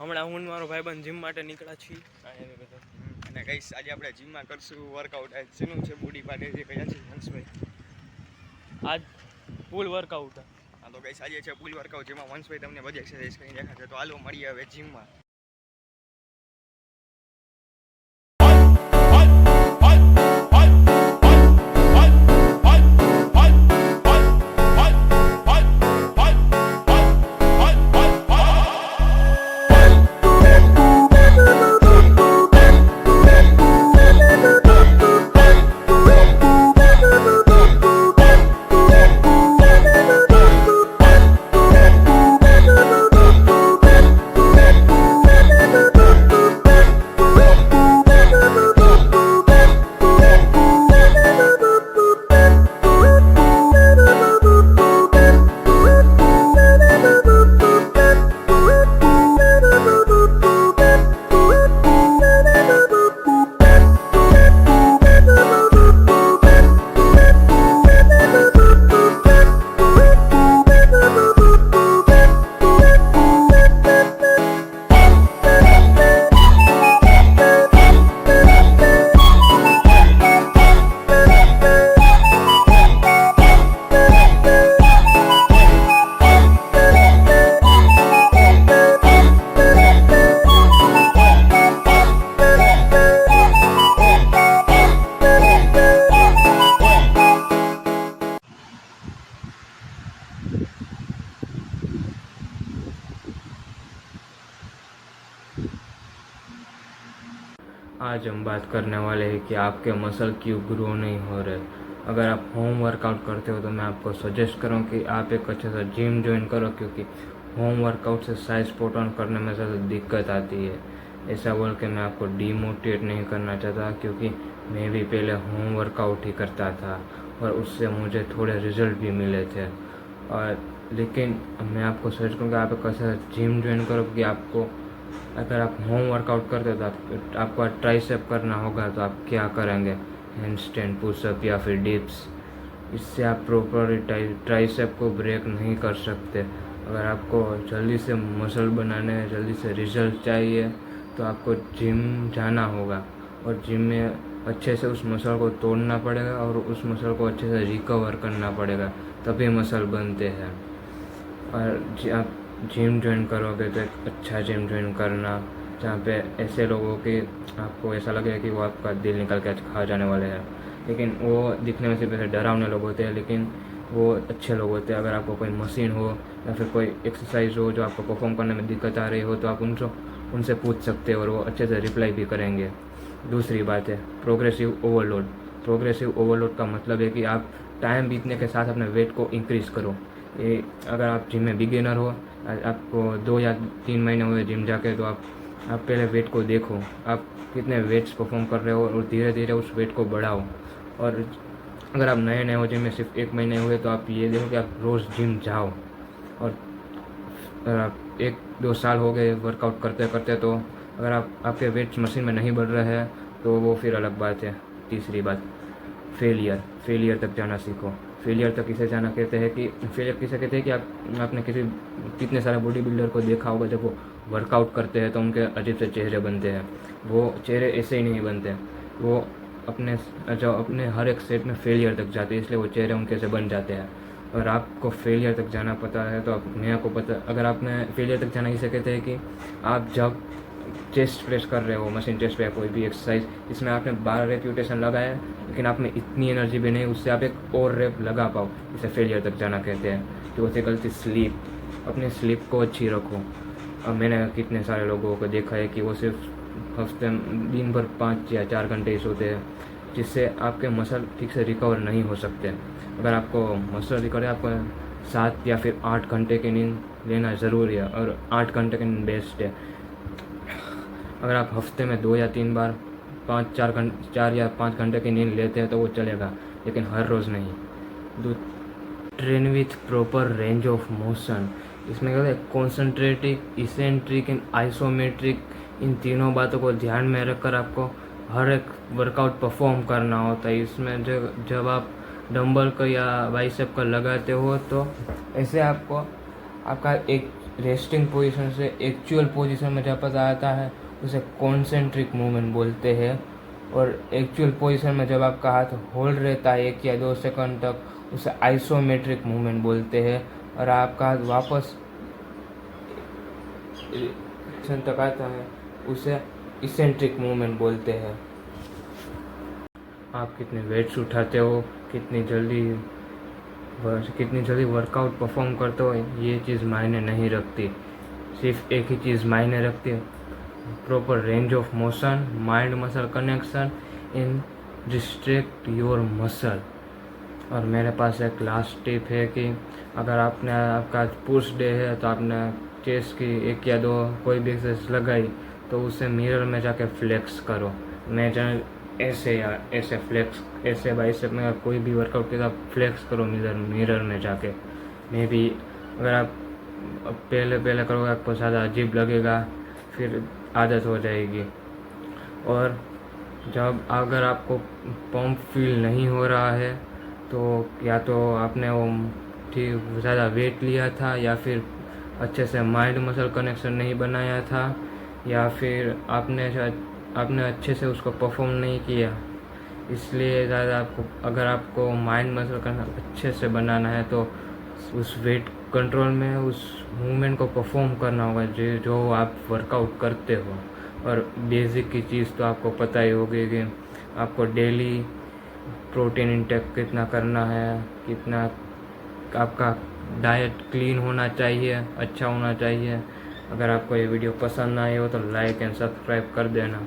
હમણાં હું ને મારો ભાઈબંધ જીમ માટે નીકળ્યા છીએ અને ગાઈસ આજે આપણે જીમમાં કરશું વર્કઆઉટ. આજ શેનું છે બોડી પાર્ટ એ કયા છે હંસભાઈ? આજ ફૂલ વર્કઆઉટ. હા તો ગાઈસ આજે છે ફૂલ વર્કઆઉટ, જેમાં વંશભાઈ તમને બધી એક્સરસાઇઝ કરીને દેખાશે. તો હાલો મળીએ હવે જીમમાં. आज हम बात करने वाले हैं कि आपके मसल क्यों ग्रो नहीं हो रहे। अगर आप होम वर्कआउट करते हो तो मैं आपको सजेस्ट करूँ कि आप एक अच्छे सा जिम ज्वाइन करो, क्योंकि होम वर्कआउट से साइज पुट ऑन करने में ज़्यादा दिक्कत आती है। ऐसा बोल के मैं आपको डीमोटिवेट नहीं करना चाहता, क्योंकि मैं भी पहले होम वर्कआउट ही करता था और उससे मुझे थोड़े रिजल्ट भी मिले थे। और लेकिन मैं आपको सजेस्ट करूँगा आप एक अच्छा जिम ज्वाइन करो, कि आपको अगर आप होम वर्कआउट करते हो तो आपको ट्राइसेप करना होगा, तो आप क्या करेंगे, हैंडस्टैंड, पुशअप या फिर डिप्स। इससे आप प्रॉपर ट्राइसेप को ब्रेक नहीं कर सकते। अगर आपको जल्दी से मसल बनाने, जल्दी से रिजल्ट चाहिए, तो आपको जिम जाना होगा और जिम में अच्छे से उस मसल को तोड़ना पड़ेगा और उस मसल को अच्छे से रिकवर करना पड़ेगा, तभी मसल बनते हैं। और आप जिम ज्वाइन करोगे तो एक अच्छा जिम ज्वाइन करना, जहाँ पे ऐसे लोगों की आपको ऐसा लगेगा कि वो आपका दिल निकल के खा जाने वाले हैं, लेकिन वो दिखने में सिर्फ ऐसे डरावने लोग होते हैं, लेकिन वो अच्छे लोग होते हैं। अगर आपको कोई मशीन हो या फिर कोई एक्सरसाइज हो जो आपको परफॉर्म करने में दिक्कत आ रही हो, तो आप उनसे पूछ सकते हो और वो अच्छे से रिप्लाई भी करेंगे। दूसरी बात है प्रोग्रेसिव ओवरलोड। प्रोग्रेसिव ओवरलोड का मतलब है कि आप टाइम बीतने के साथ अपने वेट को इंक्रीज़ करो। ये अगर आप जिम में बिगिनर हो, आपको 2 या 3 महीने हुए जिम जाके, तो आप पहले वेट को देखो, आप कितने वेट्स परफॉर्म कर रहे हो और धीरे धीरे उस वेट को बढ़ाओ। और अगर आप नए हो जिम में, सिर्फ 1 महीने हुए, तो आप ये देखो कि आप रोज़ जिम जाओ। और अगर आप 1-2 साल हो गए वर्कआउट करते करते, तो अगर आपके वेट्स मशीन में नहीं बढ़ रहे हैं, तो वो फिर अलग बात है। तीसरी बात, फेलियर तक जाना सीखो। फेलियर तक किसे जाना कहते हैं कि फेलियर किसे कहते हैं कि आपने कितने सारे बॉडी बिल्डर को देखा होगा, जब वो वर्कआउट करते हैं तो उनके अजीब से चेहरे बनते हैं। वो चेहरे ऐसे ही नहीं बनते, वो अपने हर एक सेट में फेलियर तक जाते हैं, इसलिए वो चेहरे उनके से बन जाते हैं। और आपको फेलियर तक जाना पता है, तो मैं को पता, अगर आपने फेलियर तक जाना इसे कहते हैं कि आप जब चेस्ट प्रेस कर रहे हो, मशीन चेस्ट पे कोई भी एक्सरसाइज, इसमें आपने 12 रेप्यूटेशन लगाया, लेकिन आप में इतनी एनर्जी भी नहीं, उससे आप एक और रेप लगा पाओ, इसे फेलियर तक जाना कहते हैं। चौथी गलती स्लीप। अपनी स्लीप को अच्छी रखो। अब मैंने कितने सारे लोगों को देखा है कि वो सिर्फ हफ्ते दिन भर 5 या 4 घंटे ही सोते हैं, जिससे आपके मसल ठीक से रिकवर नहीं हो सकते। अगर आपको मसल रिकवर है, आपको 7 या फिर 8 घंटे की नींद लेना ज़रूरी है, और 8 घंटे की नींद बेस्ट है। अगर आप हफ्ते में 2 या 3 बार 4 या 5 घंटे की नींद लेते हैं तो वो चलेगा, लेकिन हर रोज़ नहीं। Train with proper range of motion. इसमें क्या है, कॉन्सेंट्रेटिक, इसेंट्रिक एंड आइसोमेट्रिक, इन तीनों बातों को ध्यान में रखकर आपको हर एक वर्कआउट परफॉर्म करना होता है। इसमें जब आप डंबल का या बाइसेप का लगाते हो, तो ऐसे आपका एक रेस्टिंग पोजीशन से एक्चुअल पोजीशन में जब आता है उसे कॉन्सेंट्रिक मूवमेंट बोलते हैं। और एक्चुअल पोजीशन में जब आपका हाथ होल्ड रहता है 1 या 2 सेकंड तक उसे आइसोमेट्रिक मूवमेंट बोलते हैं। और आपका हाथ वापस तक आता है उसे इसेंट्रिक मूवमेंट बोलते हैं। आप कितने वेट्स उठाते हो, कितनी जल्दी वर्कआउट परफॉर्म करते हो, ये चीज़ मायने नहीं रखती। सिर्फ एक ही चीज़ मायने रखती है, proper range of motion, mind muscle connection in restrict your muscle. और मेरे पास एक लास्ट टिप है कि अगर आपका आज पुश डे है तो आपने चेस्ट की 1 या 2 कोई भी एक्सरसाइज लगाई तो उसे मिरर में जाके फ्लेक्स करो। मैं ऐसे फ्लेक्स, ऐसे बाइसेप में कोई भी वर्कआउट के साथ फ्लेक्स करो मिरर में जाके। मे बी अगर आप पहले करोगे आपको ज़्यादा अजीब लगेगा, फिर आदत हो जाएगी। और अगर आपको पंप फील नहीं हो रहा है तो या तो आपने वो ठीक ज़्यादा वेट लिया था, या फिर अच्छे से माइंड मसल कनेक्शन नहीं बनाया था, या फिर आपने अच्छे से उसको परफॉर्म नहीं किया। इसलिए ज़्यादा अगर आपको माइंड मसल अच्छे से बनाना है तो उस वेट कंट्रोल में उस मूवमेंट को परफॉर्म करना होगा जो आप वर्कआउट करते हो। और बेसिक की चीज़ तो आपको पता ही होगी कि आपको डेली प्रोटीन इंटेक कितना करना है, कितना आपका डाइट क्लीन होना चाहिए, अच्छा होना चाहिए। अगर आपको ये वीडियो पसंद आए हो तो लाइक एंड सब्सक्राइब कर देना।